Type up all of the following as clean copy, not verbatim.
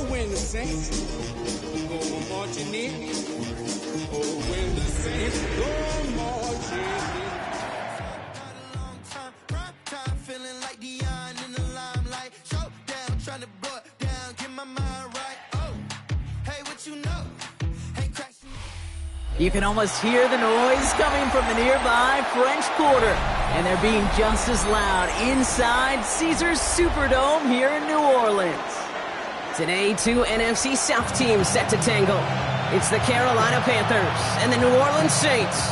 when the saints go marching in. Oh, when the saints go marching in. Feeling like Dion in the limelight. Showdown, trying to blow it down, get my mind right. Oh, hey, what you know? Hey, crashing. You can almost hear the noise coming from the nearby French Quarter. And they're being just as loud inside Caesars Superdome here in New Orleans. Today, two NFC South teams set to tangle. It's the Carolina Panthers and the New Orleans Saints.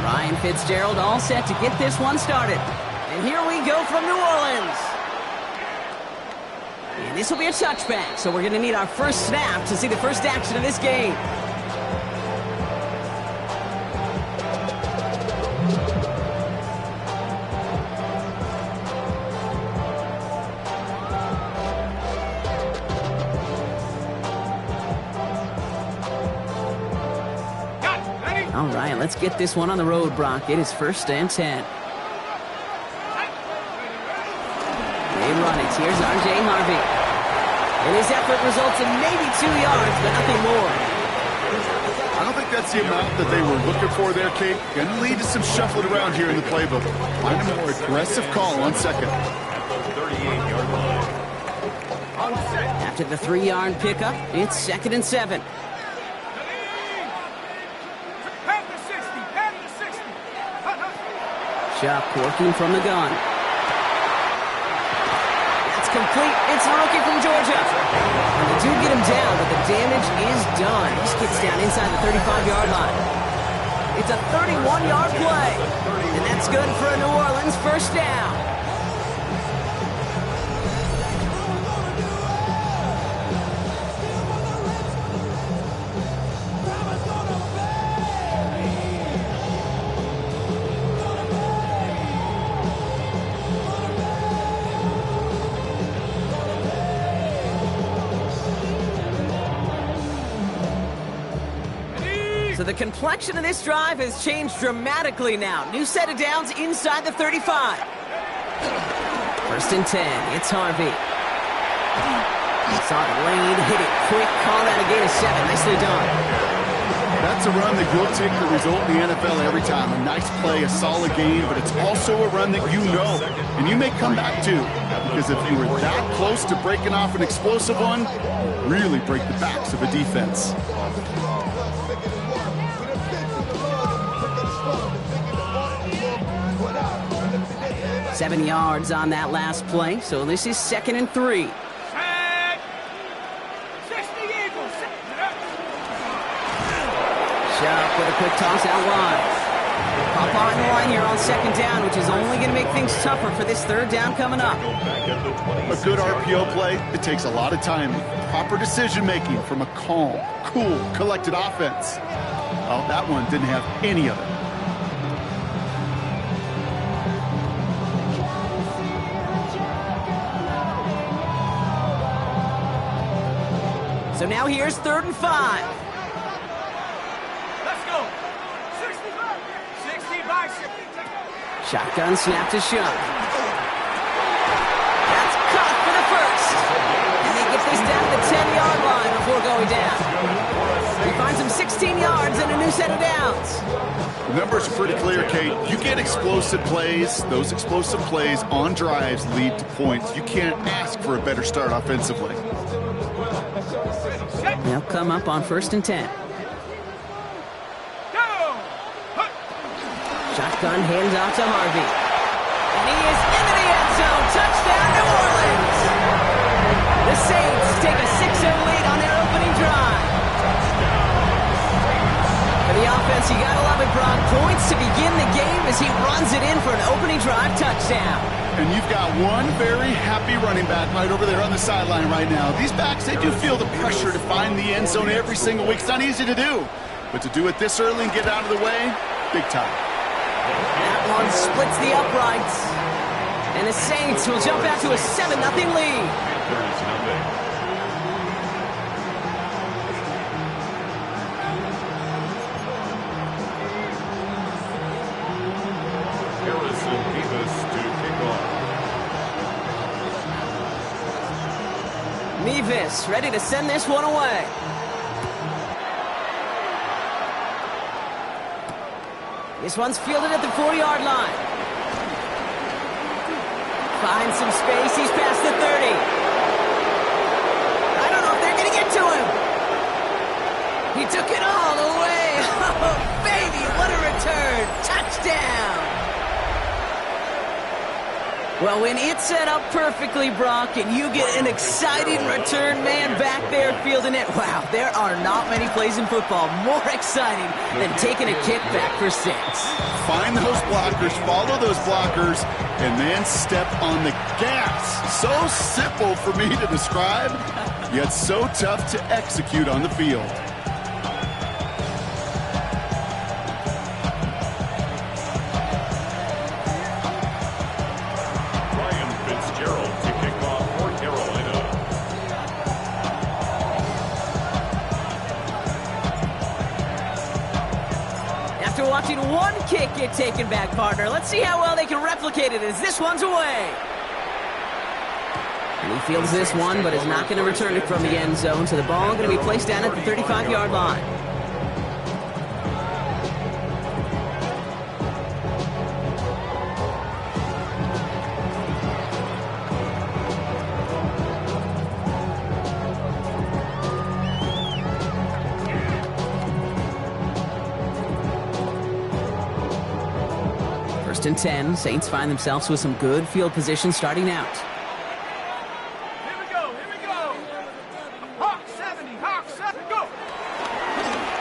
Ryan Fitzgerald all set to get this one started. And here we go from New Orleans. And this will be a touchback, so we're going to need our first snap to see the first action of this game. All right, let's get this one on the road, Brock. It is 1st and 10. They run it. Here's R.J. Harvey. And his effort results in maybe 2 yards, but nothing more. I don't think that's the amount that they were looking for there, Kate. Going to lead to some shuffling around here in the playbook. Find a more aggressive call on second. After the 3-yard pickup, it's 2nd and 7. Chuck working from the gun. That's complete. It's a rookie from Georgia. And they do get him down, but the damage is done. He gets down inside the 35-yard line. It's a 31-yard play. And that's good for a New Orleans first down. So the complexion of this drive has changed dramatically now. New set of downs inside the 35. 1st and 10. It's Harvey. Saw the lane, hit it quick, call that a gain of 7. Nicely done. That's a run that you'll take the result in the NFL every time. A nice play, a solid gain, but it's also a run that you know, and you may come back to. Because if you were that close to breaking off an explosive one, really break the backs of a defense. Seven yards on that last play, so this is 2nd and 3. Sharp with a quick toss out wide. Pop on the line here on 2nd down, which is only going to make things tougher for this 3rd down coming up. A good RPO play, it takes a lot of timing, proper decision-making from a calm, cool, collected offense. Well, that one didn't have any of it. So now here's 3rd and 5. Let's go. 65. Shotgun snap to Shuck. That's caught for the first. And they get this down to the 10-yard line before going down. He finds him 16 yards and a new set of downs. The numbers are pretty clear, Kate. You get explosive plays. Those explosive plays on drives lead to points. You can't ask for a better start offensively. They'll come up on 1st and 10. Shotgun handoff to Harvey. And he is into the end zone. Touchdown, New Orleans. The Saints take a 6-0 lead on their opening drive. For the offense, you gotta love it, Brock. Points to begin the game as he runs it in for an opening drive touchdown. And you've got one very happy running back right over there on the sideline right now. These backs, they do feel the pressure to find the end zone every single week. It's not easy to do. But to do it this early and get out of the way, big time. That one splits the uprights. And the Saints will jump out to a 7-0 lead. Davis ready to send this one away. This one's fielded at the 40-yard line. Finds some space. He's past the 30. I don't know if they're going to get to him. He took it all the way. Oh, baby, what a return. Touchdown. Well, when it's set up perfectly, Brock, and you get an exciting return man back there fielding it, wow, there are not many plays in football more exciting than taking a kick back for 6. Find those blockers, follow those blockers, and then step on the gas. So simple for me to describe, yet so tough to execute on the field. After watching one kick get taken back, partner, let's see how well they can replicate it as this one's away. And he fields this one, but is not going to return it from the end zone, so the ball going to be placed down at the 35-yard line. First and 10, Saints find themselves with some good field position starting out. Here we go. Hawk 70, go!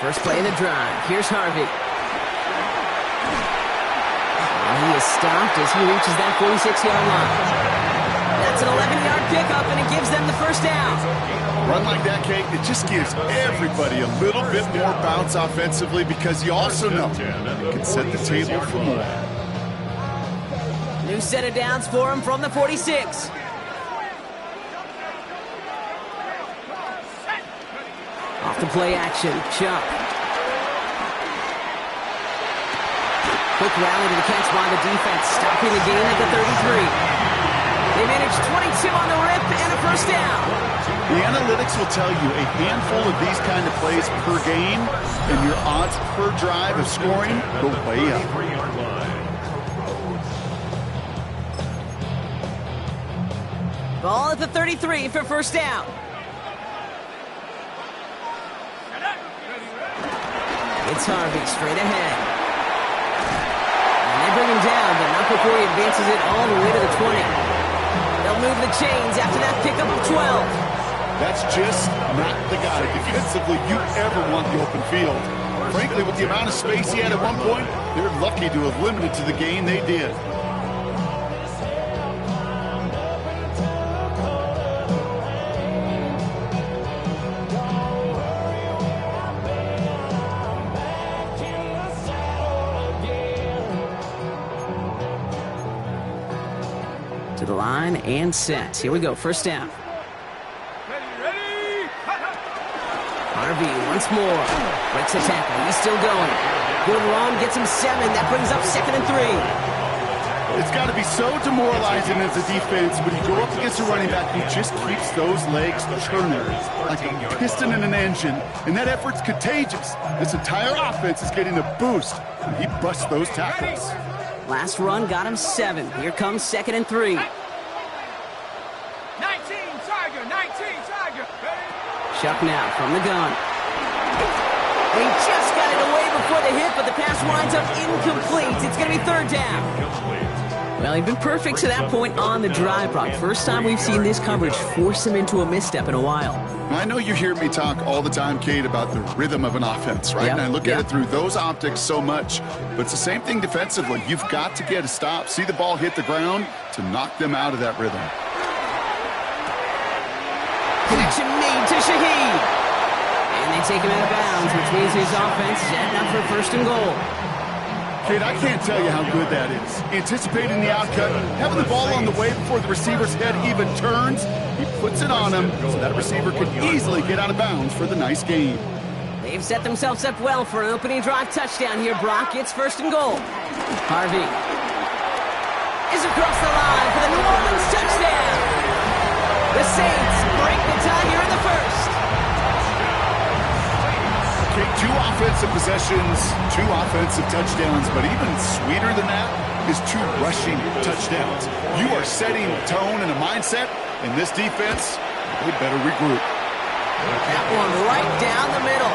First play of the drive. Here's Harvey. And he is stopped as he reaches that 46-yard line. That's an 11-yard pickup, and it gives them the first down. Run like that, Kate, it just gives everybody a little bit more bounce offensively because you also know you can set the table for more. New set of downs for him from the 46. Off the play action, Chuck. Quick rally to the catch by the defense, stopping the game at the 33. They managed 22 on the rip and a first down. The analytics will tell you a handful of these kind of plays per game, and your odds per drive of scoring go way up. Ball at the 33 for first down. It's Harvey straight ahead. And they bring him down, but not before he advances it all the way to the 20. They'll move the chains after that pickup of 12. That's just not the guy defensively you ever want the open field. Frankly, with the amount of space he had at one point, they're lucky to have limited to the gain they did. To the line and set. Here we go, first down. Ready! Harvey once more. Breaks a tackle. He's still going. Good run. Gets him 7. That brings up 2nd and 3. It's got to be so demoralizing as a defense when you go up against a running back who just keeps those legs churning like a piston in an engine, and that effort's contagious. This entire offense is getting a boost when he busts those tackles. Last run got him 7. Here comes 2nd and 3. 19, Tiger! Ready? Chuck now from the gun. He just got it away before the hit, but the pass winds up incomplete. It's going to be third down. Well, he'd been perfect to that point on the drive, Brock. First time we've seen this coverage force him into a misstep in a while. I know you hear me talk all the time, Kate, about the rhythm of an offense, right? Yep, And I look at it through those optics so much. But it's the same thing defensively. You've got to get a stop, see the ball hit the ground to knock them out of that rhythm. Connection made to Shaheed. And they take him out of bounds, which means his offense is heading up for first and goal. Kate, I can't tell you how good that is. Anticipating the outcut, having the ball on the way before the receiver's head even turns, he puts it on him so that receiver can easily get out of bounds for the nice gain. They've set themselves up well for an opening drive touchdown here, Brock. It's first and goal. Harvey is across the line for the New Orleans touchdown. The Saints break the tie here in the 2 offensive possessions, 2 offensive touchdowns, but even sweeter than that is 2 rushing touchdowns. You are setting a tone and a mindset, and this defense, they better regroup. That one right down the middle.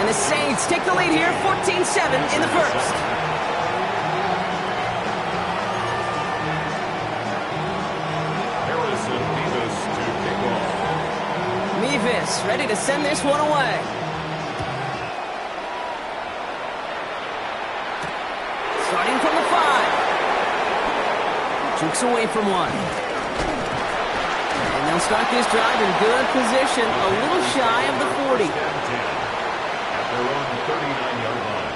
And the Saints take the lead here, 14-7 in the first. Mevis ready to send this one away. Starting from the 5. Jukes away from 1. And they'll start this drive in good position, a little shy of the 40. At their own 39-yard line.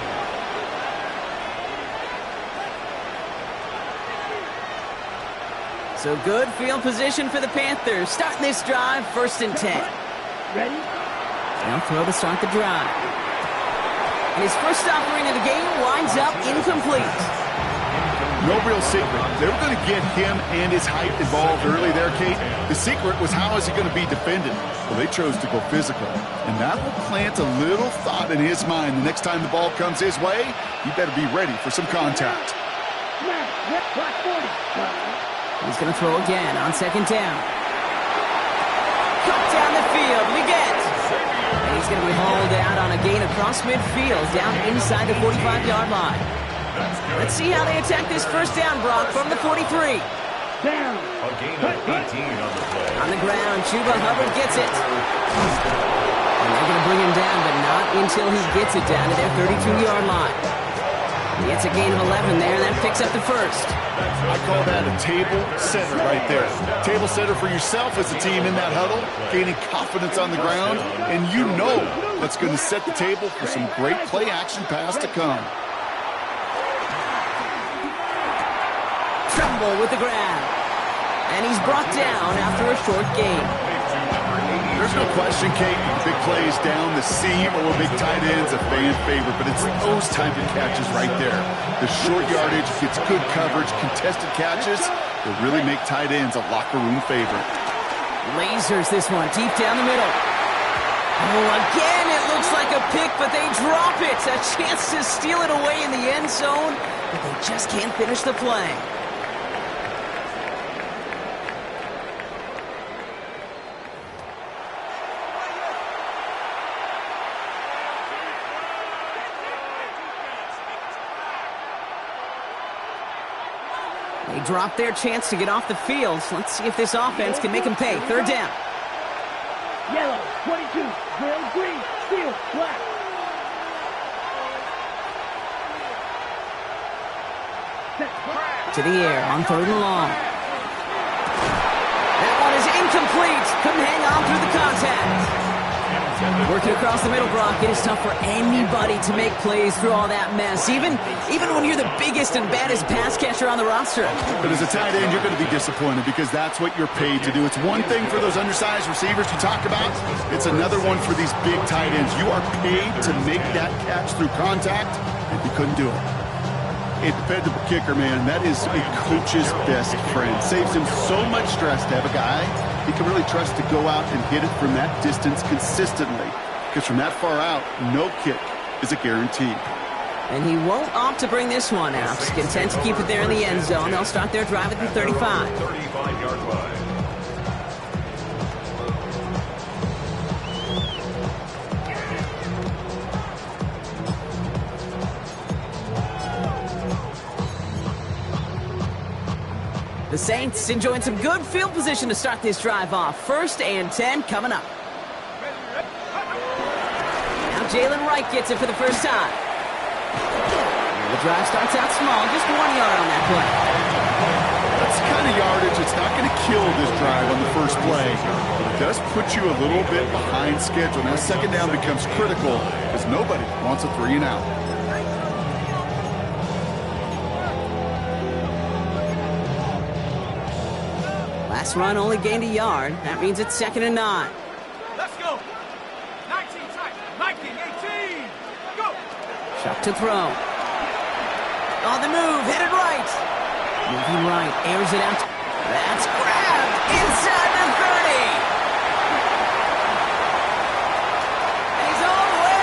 So good field position for the Panthers. Starting this drive, 1st and 10. Ready? They'll throw to start the drive. And his first offering of the game winds up incomplete. No real secret. They were going to get him and his height involved early there, Kate. The secret was how is he going to be defended? Well, they chose to go physical. And that will plant a little thought in his mind. The next time the ball comes his way, he better be ready for some contact. He's going to throw again on 2nd down. Cut down the field. Leggett. And he's going to be hauled out on a gain across midfield, down inside the 45-yard line. Let's see how they attack this first down, Brock, from the 43. Down. A gain of 18 on the play. On the ground, Chuba Hubbard gets it. And they're going to bring him down, but not until he gets it down to their 32-yard line. It's a gain of 11 there, and that picks up the first. I call that a table setter right there. Table setter for yourself as a team in that huddle, gaining confidence on the ground, and you know that's going to set the table for some great play-action pass to come. Trumbull with the grab. And he's brought down after a short gain. There's no question, Kate, big plays down the seam or big tight ends, a fan favorite, but it's those type of catches right there. The short yardage gets good coverage, contested catches that really make tight ends a locker room favorite. Lasers this one deep down the middle. Oh, again, it looks like a pick, but they drop it. A chance to steal it away in the end zone, but they just can't finish the play. They drop their chance to get off the field. So let's see if this offense can make them pay. 3rd down. Yellow, 22, red, green, steel, black. To the air on 3rd and long. That one is incomplete. Couldn't hang on through the contact. Working across the middle, Brock, it is tough for anybody to make plays through all that mess, even when you're the biggest and baddest pass catcher on the roster. But as a tight end, you're going to be disappointed because that's what you're paid to do. It's one thing for those undersized receivers you talk about. It's another one for these big tight ends. You are paid to make that catch through contact, and you couldn't do it. A dependable kicker, man, that is a coach's best friend. Saves him so much stress to have a guy he can really trust to go out and hit it from that distance consistently. Because from that far out, no kick is a guarantee. And he won't opt to bring this one out. He's content to keep it there in the end zone. They'll start their drive at the 35. 35-yard line. The Saints enjoying some good field position to start this drive off. 1st and 10 coming up. Now Jalen Wright gets it for the first time. The drive starts out small, just 1 yard on that play. That's the kind of yardage it's not going to kill this drive on the first play. It does put you a little bit behind schedule. Now 2nd down becomes critical because nobody wants a 3 and out. Last run only gained a yard. That means it's 2nd and 9. Let's go. 19 tight. 19, 18. Go. Shot to throw. On the move, headed right. Moving right, airs it out. That's grabbed inside the 30. And he's all the way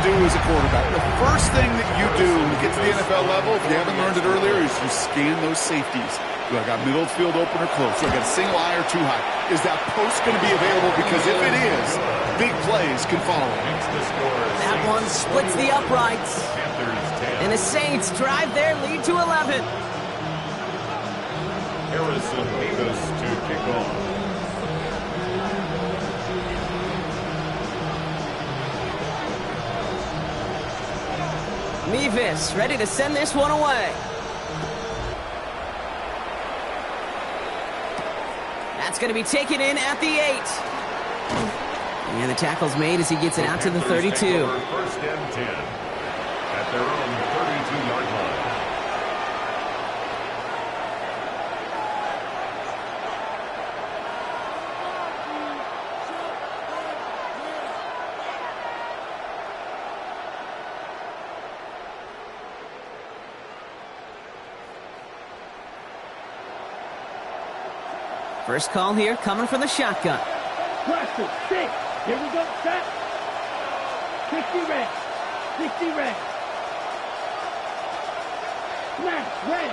do as a quarterback. The first thing that you do when you get to the NFL level, if you haven't learned it earlier, is you scan those safeties. Do I got middle of the field open or close? Do I got a single eye or too high? Is that post going to be available? Because if it is, big plays can follow. That one splits the uprights. And the Saints drive their lead to 11. Harrison Davis to kick off. Mevis ready to send this one away. That's going to be taken in at the 8. And the tackle's made as he gets it out to the 32. First and 10 at their own 32-yard line. First call here coming from the shotgun. Pressure, 6. Here we go, set. 60 red. 60 red. Smash, red.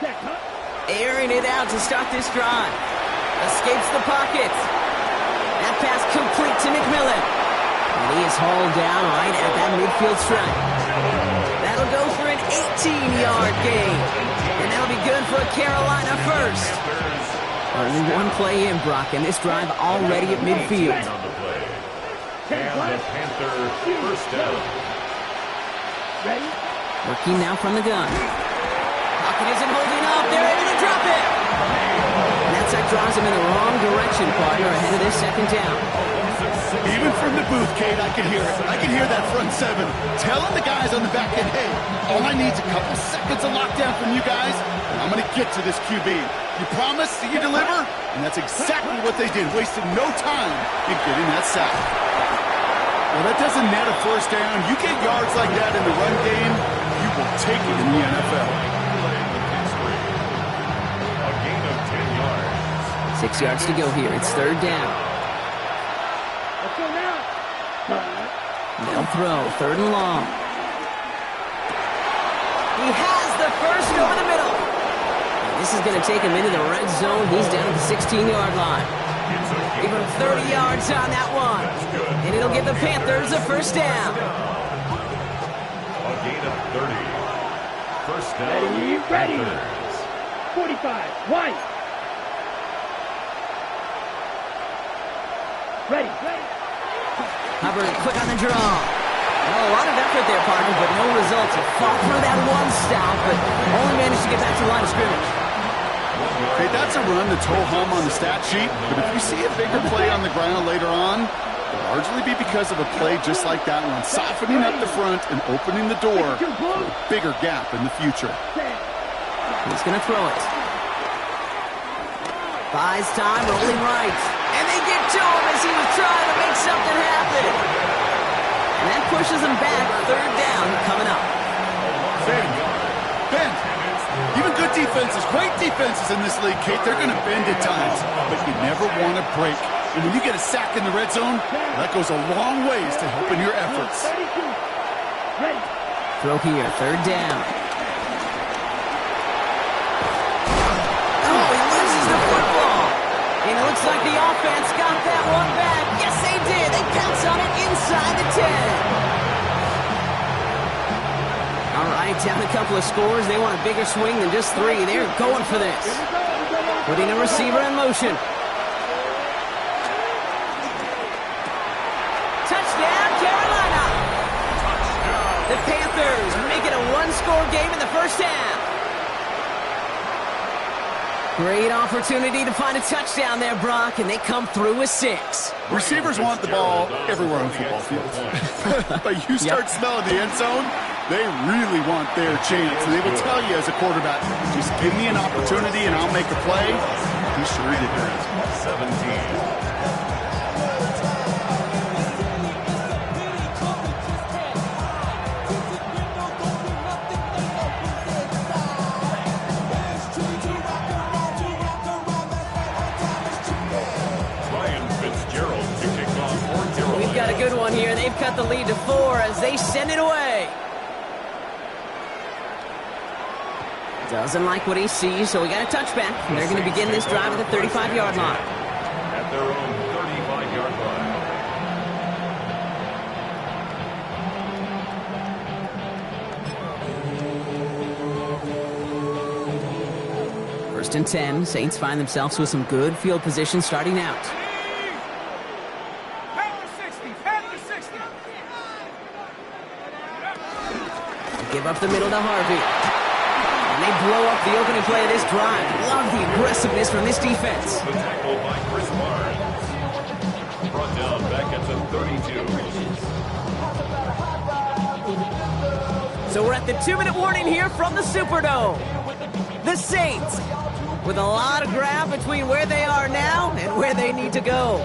Check, huh? Airing it out to start this drive. Escapes the pocket. That pass complete to McMillan. And he is hauled down right at that midfield stripe. That'll go for an 18-yard gain. And that'll be good for a Carolina first. Only one play in, Brock, and this drive already at midfield. On the play. And the Panther first down. Ready? Working now from the gun. Pocket isn't holding up. They're able to drop it. And that sack draws him in the wrong direction, partner, ahead of this second down. Even from the booth, Kate, I can hear it. I can hear that front 7 telling the guys on the back end, hey, all I need is a couple seconds of lockdown from you guys, and I'm going to get to this QB. You promise that you deliver? And that's exactly what they did, wasted no time in getting that sack. Well, that doesn't net a first down. You get yards like that in the run game, you will take it in the NFL. A gain of 10 yards. 6 yards to go here. It's third down. Let's go now. They'll throw. Third and long. He has the first over the middle. This is going to take him into the red zone. He's down at the 16-yard line. Give him 30 yards on that one. And it'll give the Panthers a first down. A gain of 30. First down. Ready. Panthers. 45. White. Ready. Hubbard quick on the draw. Oh, a lot of effort there, partner, but no results. He fought through that one stop, but only managed to get back to the line of scrimmage. Okay, that's a run that's ho-hum on the stat sheet, but if you see a bigger play on the ground later on, it'll largely be because of a play just like that one, softening up the front and opening the door for a bigger gap in the future. He's going to throw it. Buys time, rolling right. And they get to him as he was trying to make something happen. And that pushes him back. Third down coming up. Ben, even good defenses, great defenses in this league, Kate, they're going to bend at times, but you never want to break. And when you get a sack in the red zone, that goes a long ways to helping your efforts. 32. Ready. Throw here, third down. Oh, he loses the football. And it looks like the offense got that one back. Yes, they did. They pounce on it inside the 10. All right, down a couple of scores. They want a bigger swing than just 3. They're going for this. Putting a receiver in motion. Touchdown, Carolina. The Panthers make it a one-score game in the first half. Great opportunity to find a touchdown there, Brock, and they come through with 6. Receivers want the ball everywhere on football fields. But you start smelling the end zone, they really want their chance. And they will tell you as a quarterback, just give me an opportunity and I'll make a play. He sure did that. 17. Fitzgerald the lead to 4 as they send it away. Doesn't like what he sees, so we got a touchback. They're going to begin this drive at the 35-yard line. At their own 35-yard line. First and 10, Saints find themselves with some good field position starting out. Give up the middle to Harvey. And they blow up the opening play of this drive. Love the aggressiveness from this defense. The tackle by Chris Barnes. Brought down back at the 32. So we're at the 2-minute warning here from the Superdome. The Saints with a lot of ground between where they are now and where they need to go.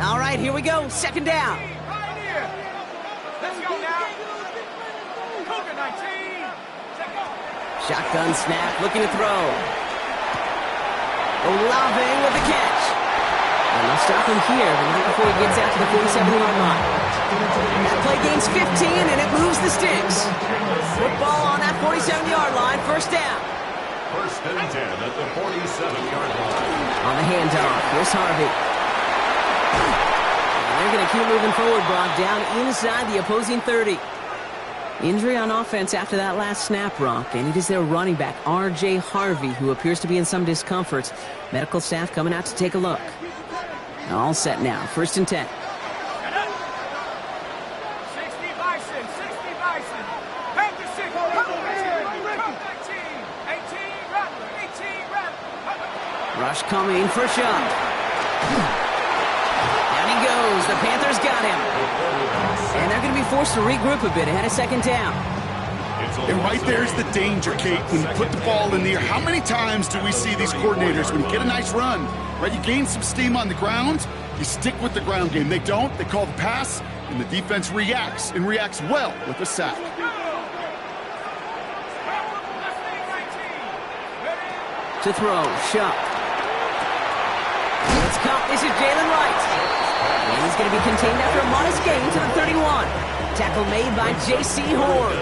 All right, here we go. Second down. Right here. Let's go now. Cougar 19. Shotgun snap, looking to throw. Olave with the catch. And they'll stop him here, but not before he gets out to the 47-yard line. That play gains 15, and it moves the sticks. Football on that 47-yard line, first down. First and 10 at the 47-yard line. On the handoff, here's Harvey. And they're going to keep moving forward, Brock, down inside the opposing 30. Injury on offense after that last snap, Brock, and it is their running back, R.J. Harvey, who appears to be in some discomfort. Medical staff coming out to take a look. All set now, first and 10. 60 Bison, 60 Bison. Back to 6. 19, 18, Rattler, 18, Rattler. Rush coming for a shot. Down he goes. The Panthers got him. And they're going to be forced to regroup a bit ahead of second down. And right there's the danger, Kate, when you put the ball in the air. How many times do we see these coordinators, when you get a nice run, right, you gain some steam on the ground, you stick with the ground game. They don't, they call the pass, and the defense reacts, and reacts well with a sack. To throw, Shuck. Let's count, this is Jalen Wright. And he's going to be contained after a modest gain to the 31. Tackle made by J.C. Horn.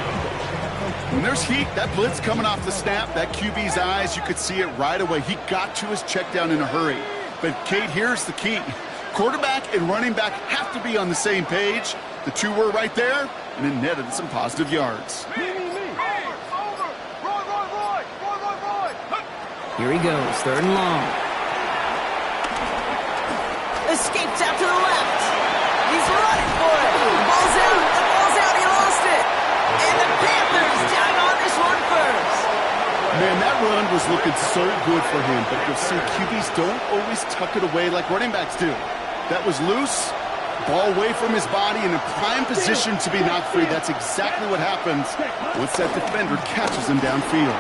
When there's heat, that blitz coming off the snap, that QB's eyes, you could see it right away. He got to his check down in a hurry. But, Kate, here's the key. Quarterback and running back have to be on the same page. The two were right there, and it netted some positive yards. Here he goes, third and long. Escapes out to the left. He's running for it. The ball's out, he lost it. And the Panthers down on this one first. Man, that run was looking so good for him, but you'll see QBs don't always tuck it away like running backs do. That was loose, ball away from his body in a prime position to be knocked free. That's exactly what happens once that defender catches him downfield.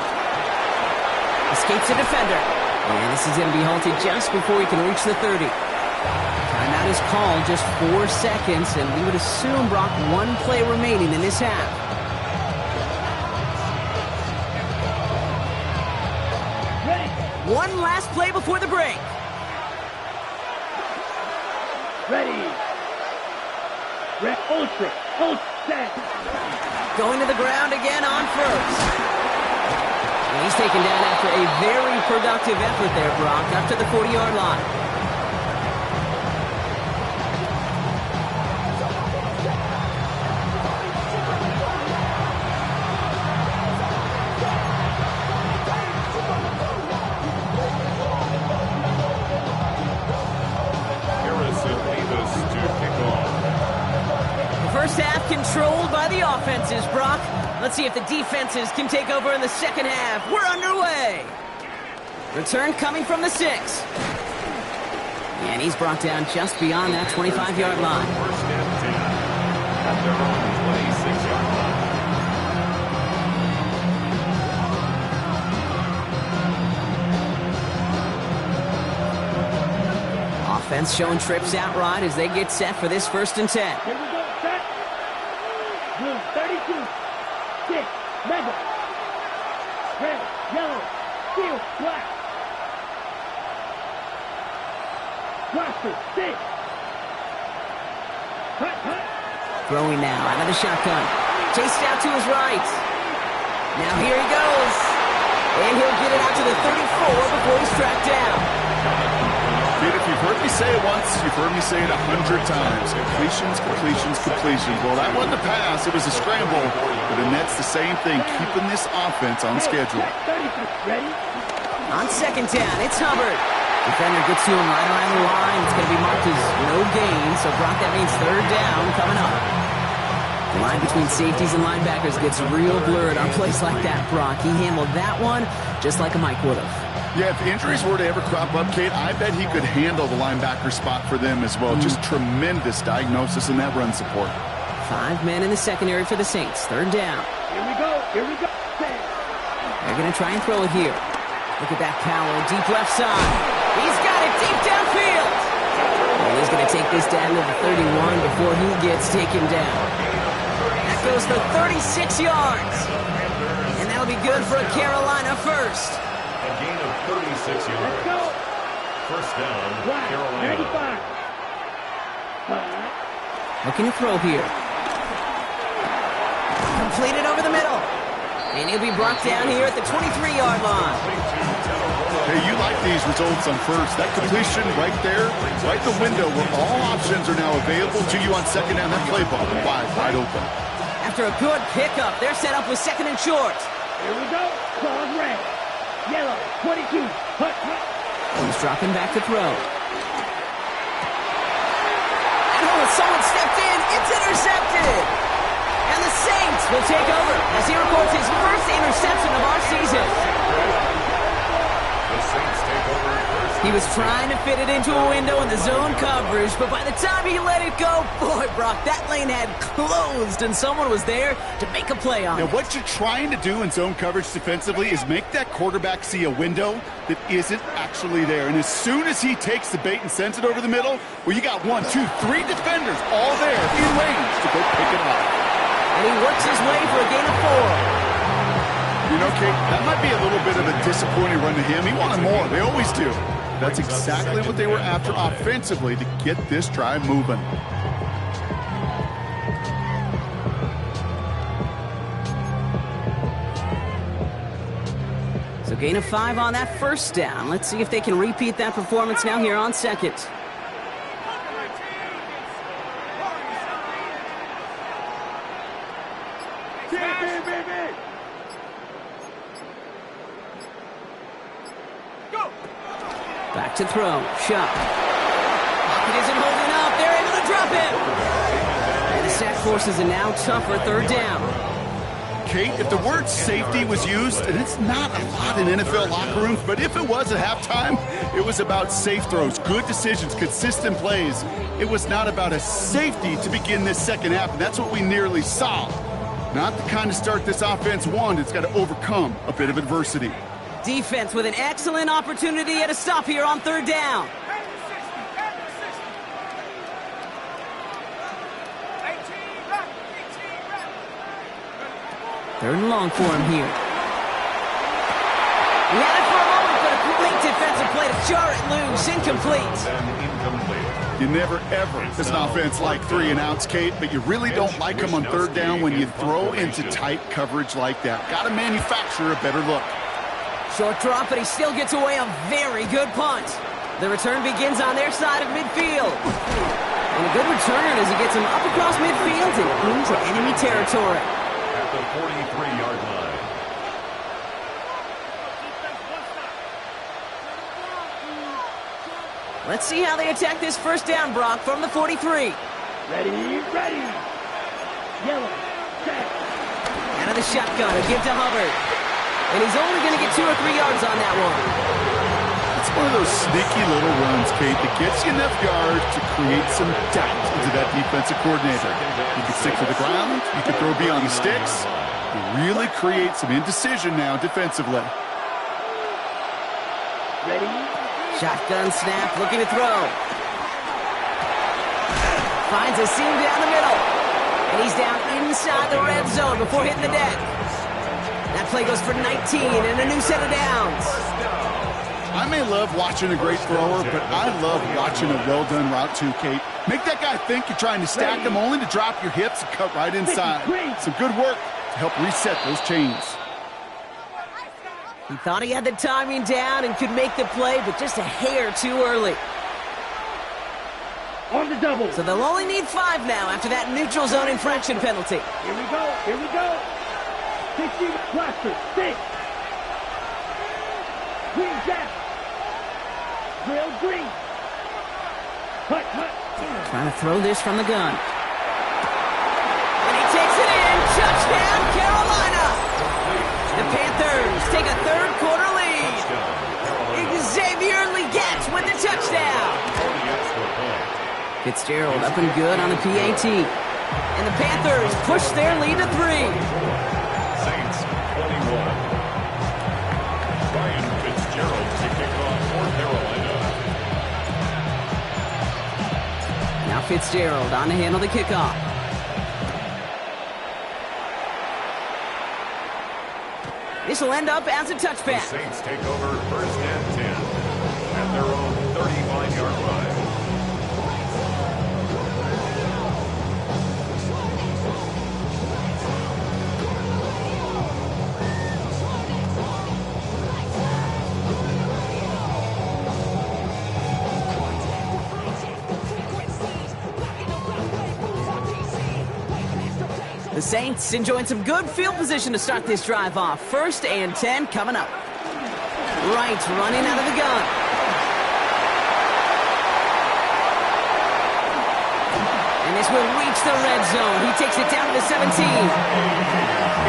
Escapes the defender. And this is going to be halted just before he can reach the 30. Timeout is called, just 4 seconds, and we would assume, Brock, one play remaining in this half. One last play before the break. Ready. Ultra. Set. Going to the ground again on first. And he's taken down after a very productive effort there, Brock, up to the 40-yard line. First half controlled by the offenses, Brock. Let's see if the defenses can take over in the second half. We're underway. Return coming from the 6. And he's brought down just beyond that 25-yard line. First and 10 at their own 26-yard line. Offense showing trips out right as they get set for this 1st and 10. Here we go, set. Blue, 32. 6, rebel. Red, yellow, steel, black. Roster, 6. Hut, hut. Throwing now out of the shotgun. Chased out to his right. Now here he goes. And he'll get it out to the 34 before he's tracked down. Kid, if you've heard me say it once, you've heard me say it 100 times. Completions, completions, completions. Well, that wasn't a pass. It was a scramble. But the Nets, the same thing, keeping this offense on schedule. Ready? On 2nd down, it's Hubbard. Defender gets to him right around the line. It's going to be marked as no gain. So, Brock, that means 3rd down coming up. The line between safeties and linebackers gets real blurred on plays like that, Brock. He handled that one just like a Mike would have. Yeah, if injuries were to ever crop up, Kate, I bet he could handle the linebacker spot for them as well. Just tremendous diagnosis in that run support. 5 men in the secondary for the Saints. 3rd down. Here we go. Here we go. They're going to try and throw it here. Look at that power. Deep left side. He's got it deep downfield. And he's going to take this down to the 31 before he gets taken down. That goes for 36 yards. And that'll be good for a Carolina first. A gain of 36 yards. Let's go. First down, Black, Carolina. 95. Looking to throw here. Completed over the middle. And he'll be brought down here at the 23-yard line. Hey, you like these results on first. That completion right there, right the window where all options are now available to you on 2nd down. That play ball wide open. After a good pickup, they're set up with 2nd and short. Here we go. Claws red. Yellow, 22. Hut, hut. He's dropping back to throw. And someone stepped in. It's intercepted. And the Saints will take over as he records his first interception of our season. The Saints take over first. He was trying to fit it into a window in the zone coverage, but by the time he let it go, boy, Brock, that lane had closed, and someone was there to make a play on Now, it. what you're trying to do in zone coverage defensively is make that quarterback see a window that isn't actually there. And as soon as he takes the bait and sends it over the middle, well, you got 1, 2, 3 defenders all there in range to go pick it up. And he works his way for a gain of 4. You know, Kate, that might be a little bit of a disappointing run to him. He wanted more. They always do. That's exactly what they were after offensively to get this drive moving. So gain of 5 on that 1st down. Let's see if they can repeat that performance now here on 2nd. Back to throw. Shot. Pocket isn't holding up. They're able to drop him. And the sack forces a now tougher 3rd down. Kate, if the word safety was used, and it's not a lot in NFL locker rooms, but if it was at halftime, it was about safe throws, good decisions, consistent plays. It was not about a safety to begin this 2nd half, and that's what we nearly saw. Not the kind of start this offense wanted. It's got to overcome a bit of adversity. Defense with an excellent opportunity at a stop here on 3rd down. 3rd and long for him here. He had it for a moment, but a great defensive play to jar it loose. Incomplete. And incomplete. You never, ever, as an offense, like 3 and outs, Kate, but you really don't like them on 3rd down when you throw into tight coverage like that. Got to manufacture a better look. Short drop, but he still gets away a very good punt. The return begins on their side of midfield. And a good return as he gets him up across midfield and into enemy territory. At the 43-yard line. Let's see how they attack this 1st down, Brock, from the 43. Ready, ready. Yellow, set. Out of the shotgun, a give to Hubbard. And he's only going to get 2 or 3 yards on that one. It's one of those sneaky little runs, Kate, that gets you enough yards to create some doubt into that defensive coordinator. You can stick to the ground, you can throw beyond the sticks. You really create some indecision now defensively. Ready? Shotgun snap, looking to throw. Finds a seam down the middle. And he's down inside the red zone before hitting the deck. That play goes for 19 and a new set of downs. I may love watching a great thrower, but I love watching a well-done route too, Kate. Make that guy think you're trying to stack him only to drop your hips and cut right inside. Some good work to help reset those chains. He thought he had the timing down and could make the play, but just a hair too early. On the double. So they'll only need 5 now after that neutral zone infraction penalty. Here we go. Here we go. 60 cluster. 6. Green jack. Drill green. Cut. Trying to throw this from the gun. And he takes it in. Touchdown, Carolina. The Panthers take a third-quarter lead. Xavier Legette with the touchdown. Fitzgerald up and good on the PAT. And the Panthers push their lead to 3. Saints 21. Ryan Fitzgerald to kick off for Carolina. Now Fitzgerald on to handle the kickoff. This will end up as a The touchback. Saints take over first and 10 at their own 35-yard line. The Saints enjoying some good field position to start this drive off. First and 10 coming up. Wright running out of the gun. And this will reach the red zone. He takes it down to the 17.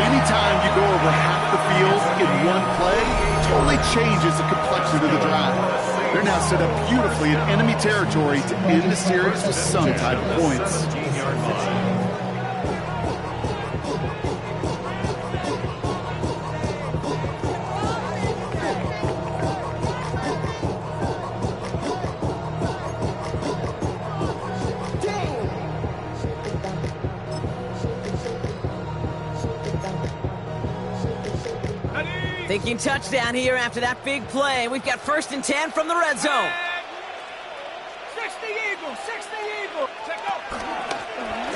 Anytime you go over half the field in one play, totally changes the complexion of the drive. They're now set up beautifully in enemy territory to end the series with some type of points. 17-yard line. Thinking touchdown here after that big play. We've got first and 10 from the red zone. 60 Eagles, 60 Eagles. Check out.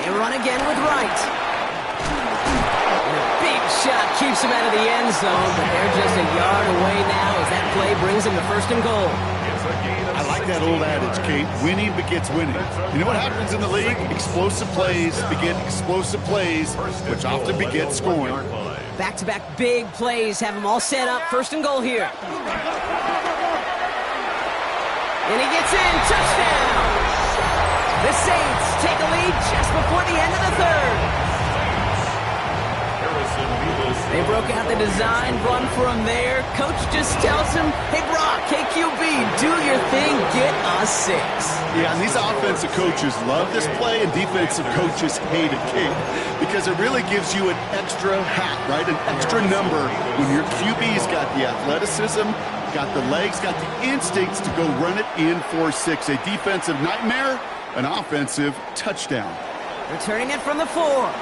They run again with Wright. And a big shot keeps him out of the end zone, but they're just a yard away now as that play brings them to first and goal. I like that old adage, Kate. Winning begets winning. You know what happens in the league? Explosive plays beget explosive plays, which often begets scoring. Back-to-back big plays have them all set up. First and goal here. And he gets in. Touchdown! The Saints take a lead just before the end of the third. They broke out the design run for him there. Coach just tells him, hey, Brock, KQB, do your thing, get us 6. Yeah, and these offensive coaches love this play, and defensive coaches hate it, Kate, because it really gives you an extra hat, right? An extra number when your QB's got the athleticism, got the legs, got the instincts to go run it in for 6. A defensive nightmare, an offensive touchdown. Returning it from the 4.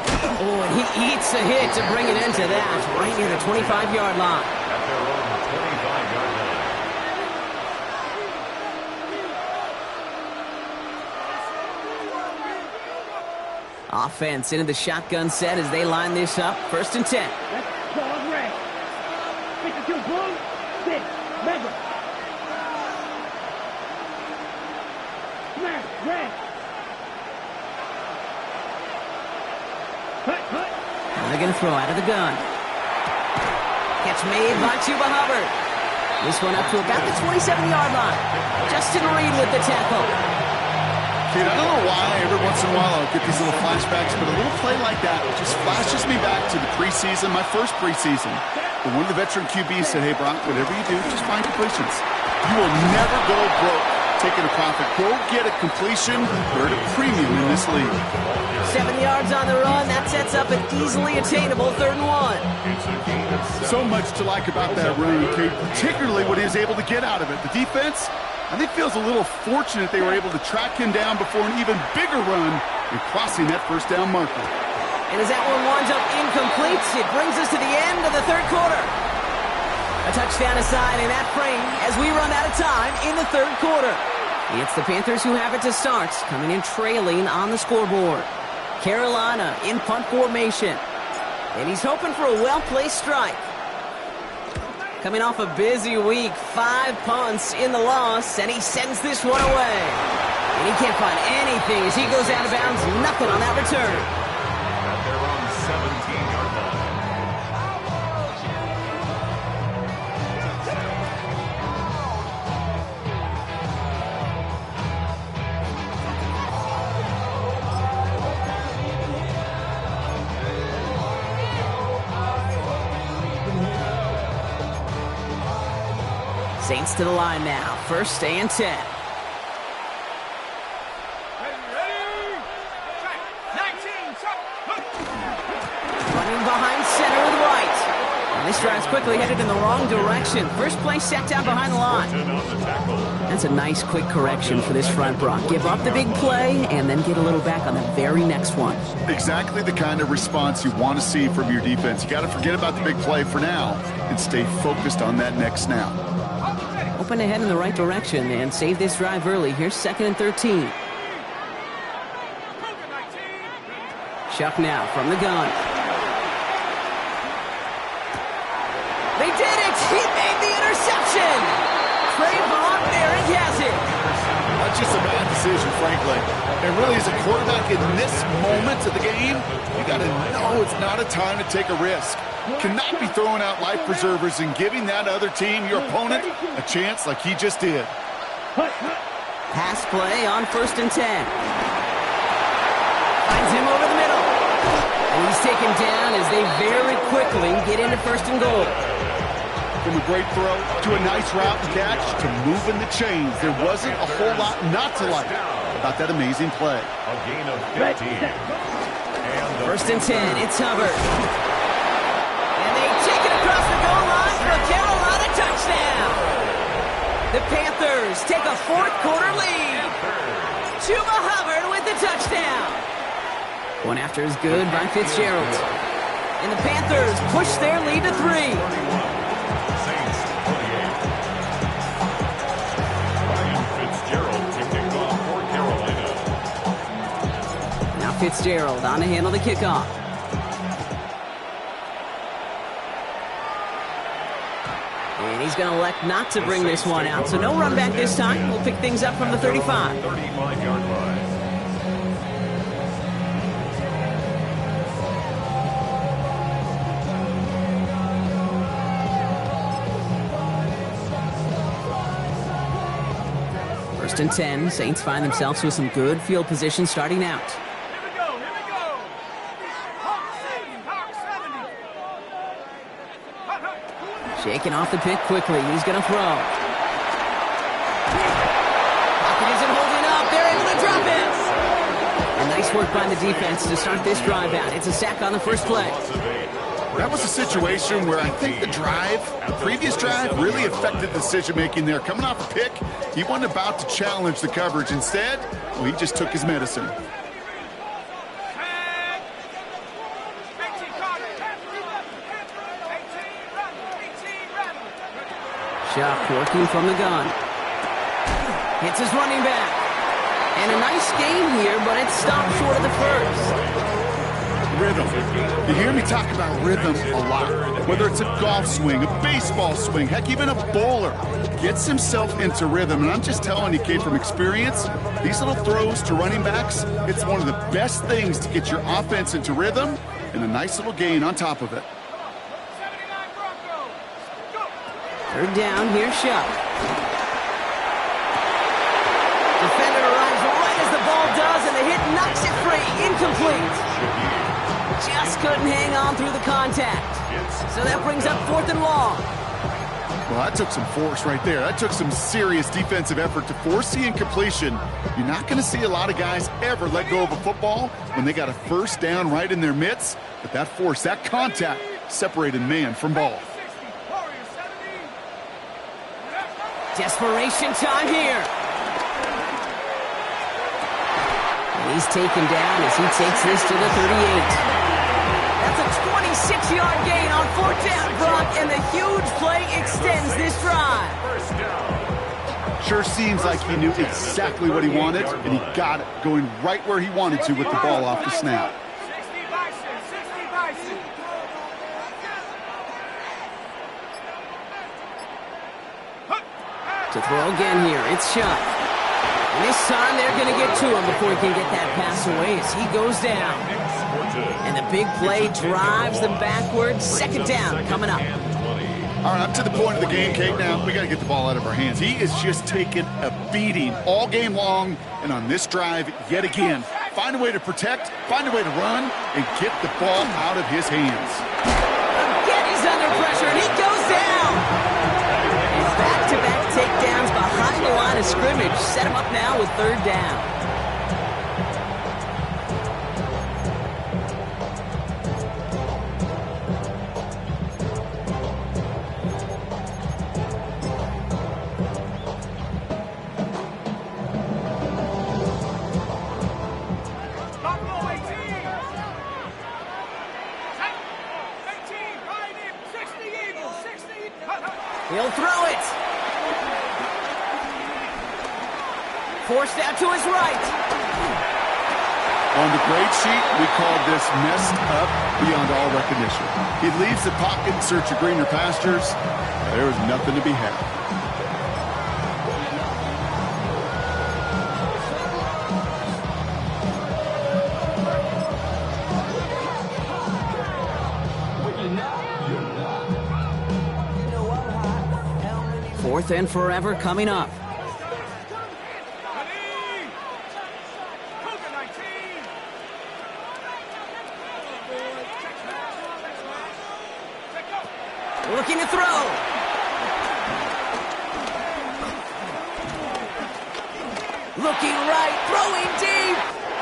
Oh, and he eats the hit to bring it into that, right near the 25-yard line. At their own 25-yard line. Offense into the shotgun set as they line this up. First and 10. Let's dog red. 52 blue. 6. Mega. Smash red. Cut. Now they're going to throw out of the gun. Catch made by Chuba Hubbard. This one up to about the 27-yard line. Justin Reed with the tackle. Kate, I don't know why every once in a while I'll get these little flashbacks, but a little play like that just flashes me back to the preseason, my first preseason. When one of the veteran QBs said, hey, Brock, whatever you do, just find completions. You will never go broke taking a profit. Go get a completion. You're at a premium in this league. 7 yards on the run. That sets up an easily attainable 3rd and 1. So much to like about that run, Kate, particularly what he was able to get out of it. The defense, I think, feels a little fortunate they were able to track him down before an even bigger run and crossing that 1st down marker. And as that one winds up incomplete, it brings us to the end of the 3rd quarter. A touchdown aside in that frame as we run out of time in the 3rd quarter. It's the Panthers who have it to start, coming in trailing on the scoreboard. Carolina in punt formation. And he's hoping for a well-placed strike. Coming off a busy week, 5 punts in the loss, and he sends this one away. And he can't find anything as he goes out of bounds. Nothing on that return. At their own 17-yard line. Saints to the line now. 1st and 10. Ready? 19, Running behind center with right. And this drive's quickly headed in the wrong direction. First play set down behind the line. That's a nice quick correction for this front, Brock. Give up the big play and then get a little back on the very next one. Exactly the kind of response you want to see from your defense. You got to forget about the big play for now and stay focused on that next snap. Open ahead in the right direction and save this drive early. Here's 2nd and 13. Chuck now from the gun. They did it! He made the interception! Trayvon Merrick has it! Not just a bad decision, frankly. And really, as a quarterback in this moment of the game, you got to know it's not a time to take a risk. You cannot be throwing out life preservers and giving that other team, your opponent, a chance like he just did. Pass play on 1st and 10. Finds him over the middle. And he's taken down as they very quickly get into 1st and goal. From a great throw to a nice route and catch to moving the chains. There wasn't a whole lot not to like about that amazing play. A gain of 15. And 1st and 10, it's Hubbard. And they take it across the goal line for a Carolina touchdown. The Panthers take a 4th quarter lead. Chuba Hubbard with the touchdown. One after is good by Fitzgerald. And the Panthers push their lead to 3. Fitzgerald on to handle the kickoff. And he's going to elect not to bring this one out, so no run back this time. We'll pick things up from the 35. 35-yard line. First and 10, Saints find themselves with some good field position starting out. Here we go. Hawk 70. Shaking off the pick quickly. He's going to throw. Pocket isn't holding up. They're able to drop it. And nice work by the defense to start this drive out. It's a sack on the first play. That was a situation where I think the previous drive, really affected decision-making there. Coming off a pick, he wasn't about to challenge the coverage. Instead, well, he just took his medicine. Shuck working from the gun. Hits his running back. And a nice game here, but it's stopped short of the first. Rhythm. You hear me talk about rhythm a lot. Whether it's a golf swing, a baseball swing, heck, even a bowler gets himself into rhythm. And I'm just telling you, kid, from experience, these little throws to running backs, it's one of the best things to get your offense into rhythm and a nice little gain on top of it. 3rd down, here's Shuck. Defender arrives right as the ball Set free, incomplete. Just couldn't hang on through the contact. So that brings up 4th and long. Well, that took some force right there. That took some serious defensive effort to force the incompletion. You're not going to see a lot of guys ever let go of a football when they got a first down right in their midst. But that force, that contact, separated man from ball. Desperation time here. And he's taken down as he takes this to the 38. That's a 26-yard gain on 4th down, Brock, and the huge play extends this drive. Sure seems like he knew exactly what he wanted, and he got it going right where he wanted to with the ball off the snap. 60 Bison. To throw again here, it's Shutt. And this time they're going to get to him before he can get that pass away as he goes down. And the big play drives them backwards. 2nd down coming up. All right, up to the point of the game, Kate, now we got to get the ball out of our hands. He is just taking a beating all game long, and on this drive, yet again, find a way to protect, find a way to run, and get the ball out of his hands. Again, he's under pressure, and he goes down. And back-to-back takedowns behind the line of scrimmage set him up now with 3rd down. He'll throw it. Forced out to his right. On the grade sheet, we call this messed up beyond all recognition. He leaves the pocket in search of greener pastures. There was nothing to be had. Fourth and forever coming up. Looking to throw. Looking right, throwing deep.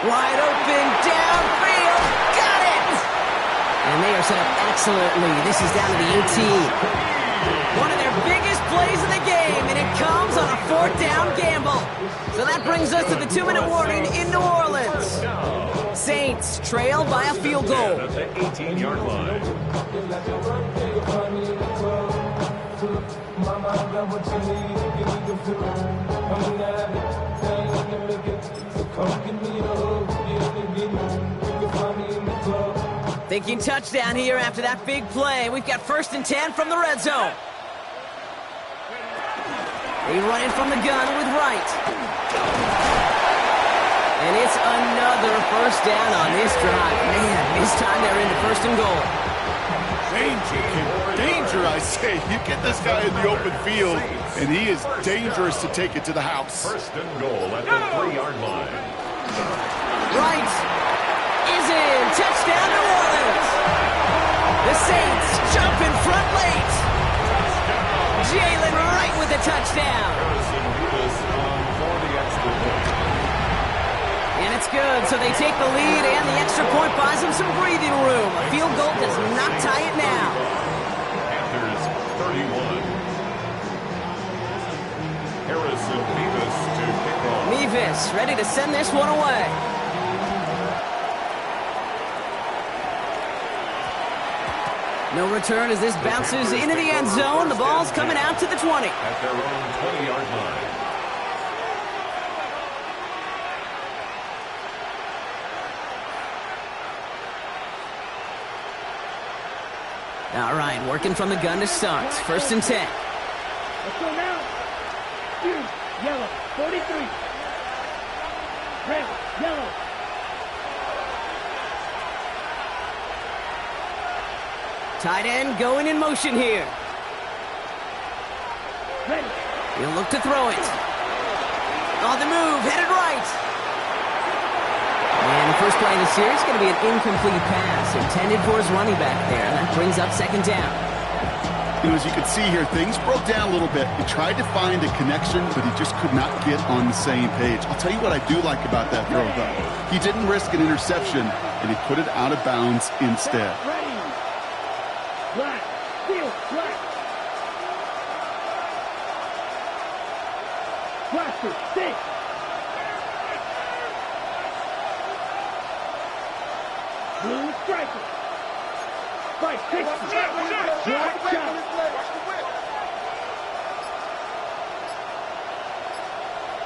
Wide open, downfield. Got it! And they are set up excellently. This is down to the 18. One of their biggest plays of the game, and it comes on a 4th down gamble. So that brings us to the 2-minute warning in New Orleans. Saints trail by a field goal. At the 18-yard line. Thinking touchdown here after that big play. We've got 1st and 10 from the red zone. They run in from the gun with Wright. And it's another 1st down on this drive. Man, this time they're into 1st and goal. Danger, I say. You get this guy in the open field, and he is dangerous to take it to the house. 1st and goal at the 3-yard line. Wright is in. Touchdown, New Orleans. The Saints jump in front late. Jalen Wright with a touchdown. And it's good, so they take the lead, and the extra point buys them some breathing room. A field goal does not tie it now. Panthers 31. Harrison Mevis to kick off. Mevis ready to send this one away. No return as this bounces into the end zone. The ball's coming out to the 20. At their own 20-yard line. All right, working from the gun to start. 1st and 10. Let's go now. Yellow, 43. Red, yellow. Tight end going in motion here. Ready. He'll look to throw it. On the move, headed right. And the first play of the series is going to be an incomplete pass intended for his running back there. And that brings up second down. You know, as you can see here, things broke down a little bit. He tried to find a connection, but he just could not get on the same page. I'll tell you what I do like about that throw, though. He didn't risk an interception, and he put it out of bounds instead. Ready. Flat. Field. Flat. Blaster. Stick. Blue striker. Fight. Kick. Black shot.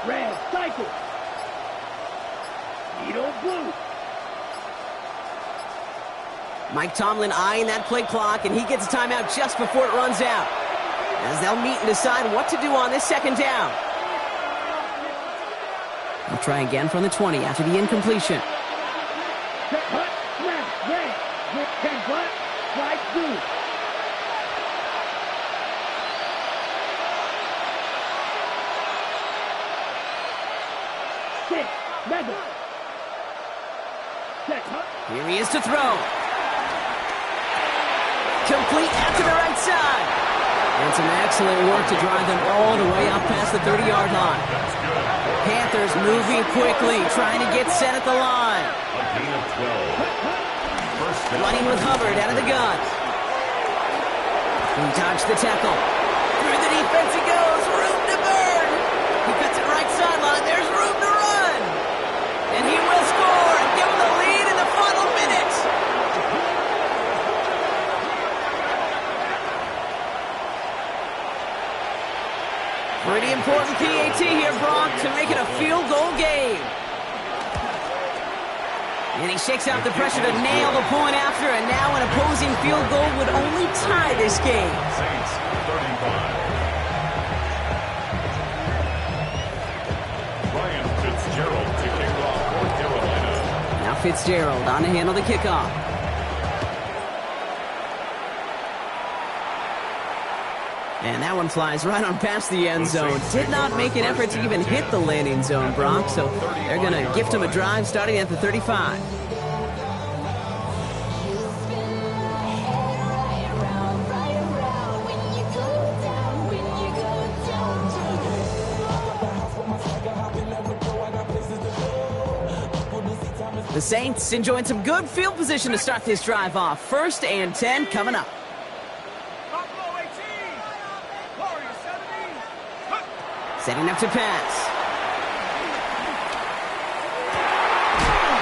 Red cycle. Needle blue. Mike Tomlin eyeing that play clock, and he gets a timeout just before it runs out, as they'll meet and decide what to do on this second down. They'll try again from the 20 after the incompletion. Set hut. Snap. Red. With 10 butt. Slide blue. Six. Leather. Set hut. Here he is to throw. Complete out to the right side. And some excellent work to drive them all the way up past the 30-yard line. Panthers moving quickly, trying to get set at the line. A gain of 12. Running with Hubbard out of the gun. He dodged the tackle. Through the defense he goes. Room to burn. He cuts it right sideline. There's room to run. And he will score and give them the lead in the final minutes. Pretty important PAT here, Brock, to make it a field goal game. And he shakes out the pressure to nail the point after, and now an opposing field goal would only tie this game. Saints 35. Ryan Fitzgerald to kick off for Carolina. Now Fitzgerald on to handle the kickoff. And that one flies right on past the end zone. Did not make an effort to even hit the landing zone, Brock, so they're going to gift him a drive starting at the 35. The Saints enjoying some good field position to start this drive off. 1st and 10 coming up. Setting up to pass.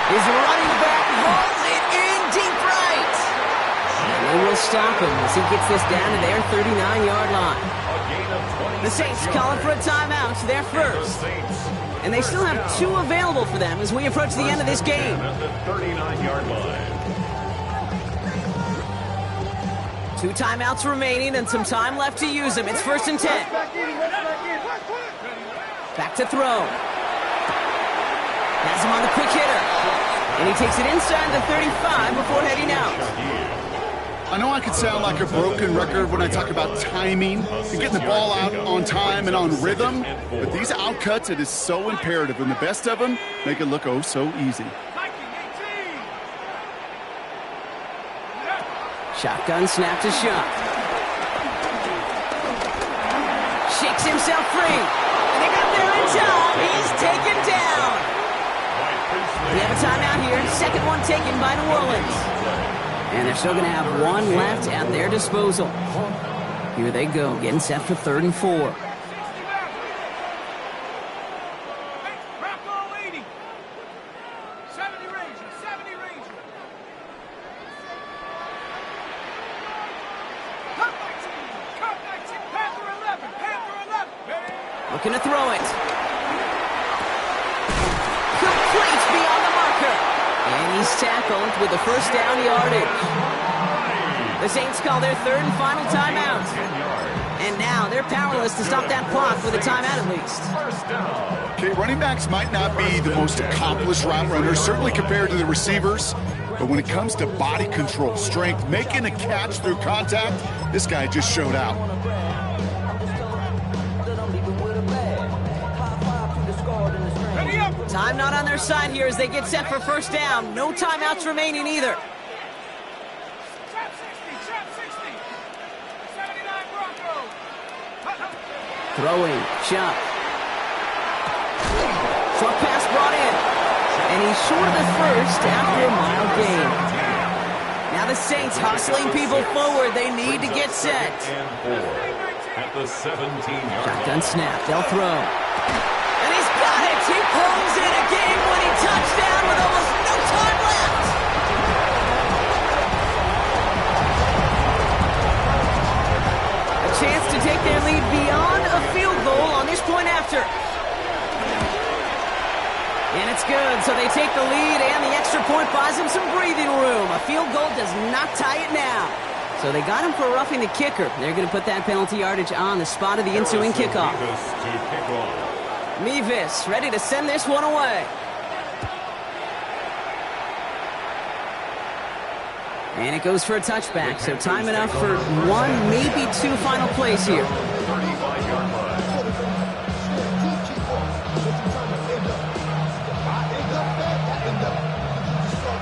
His running back hauls it in deep right. And they will stop him as he gets this down to their 39-yard line. The Saints calling for a timeout, their first. And they still have 2 available for them as we approach the end of this game. At the 39-yard line. 2 timeouts remaining and some time left to use them. It's 1st and 10. Back to throw. Has him on the quick hitter. And he takes it inside the 35 before heading out. I know I could sound like a broken record when I talk about timing and getting the ball out on time and on rhythm, but these outcuts, it is so imperative, and the best of them make it look oh so easy. Shotgun snap to shot. Shakes himself free. And they got there in time. He's taken down. We have a timeout here. Second one taken by New Orleans. And they're still going to have 1 left at their disposal. Here they go, getting set for 3rd and 4. Looking to throw it. Complete beyond the marker. And he's tackled with the first down yardage. The Saints call their 3rd and final timeout. And now they're powerless to stop that clock with a timeout at least. Okay, running backs might not be the most accomplished route runners, certainly compared to the receivers. But when it comes to body control, strength, making a catch through contact, this guy just showed out. Time not on their side here as they get set for first down. No timeouts remaining either. Trap 60. 79 Broncos. Throwing, Chuck. Short pass brought in. And he's short of the first after a mild gain. Now the Saints hustling people forward. They need to get set. At the 17-yard Shotgun snap. They'll throw. And he's got it. He pulls in a game-winning touchdown with almost no time left. A chance to take their lead beyond a field goal on this point after. And it's good, so they take the lead, and the extra point buys them some breathing room. A field goal does not tie it now. So they got him for roughing the kicker. They're going to put that penalty yardage on the spot of the ensuing kickoff. Mevis ready to send this one away. And it goes for a touchback, so time enough for one, maybe two final plays here. 35-yard line.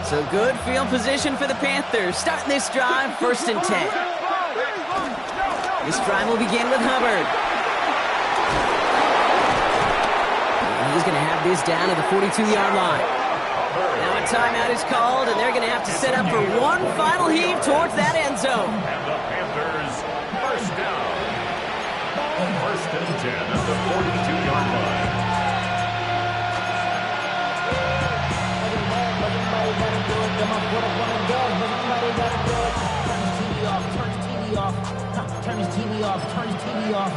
So good field position for the Panthers. Starting this drive, 1st and 10. This drive will begin with Hubbard. And he's going to have this down to the 42-yard line. Now a timeout is called, and they're going to have to set up for one final heave towards that end zone. And the Panthers, first down. 1st and 10 at the 42-yard line. Turn his TV off. Turn his TV off.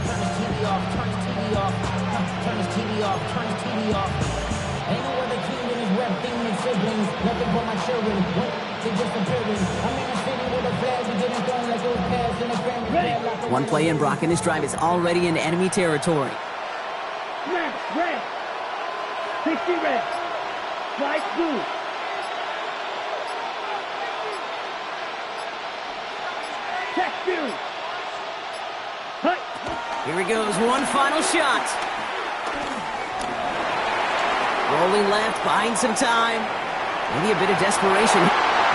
Turn his TV off. Turn his TV off. Turn his TV off. Turn his TV off. Ain't no other king in his rep thing than siblings. Nothing but my children. They just appearing. I'm in the city with a flag. We getting thrown like those pads in the family. One play in, Brock, and this drive is already in enemy territory. Red. 60 red. Slide blue. Check two. Hut. Here he goes, one final shot. Rolling left, buying some time. Maybe a bit of desperation.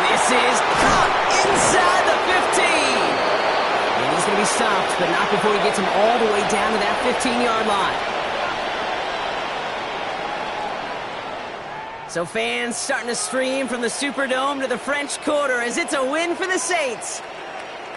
This is caught inside the 15. And he's going to be stopped, but not before he gets him all the way down to that 15-yard line. So fans starting to stream from the Superdome to the French Quarter as it's a win for the Saints.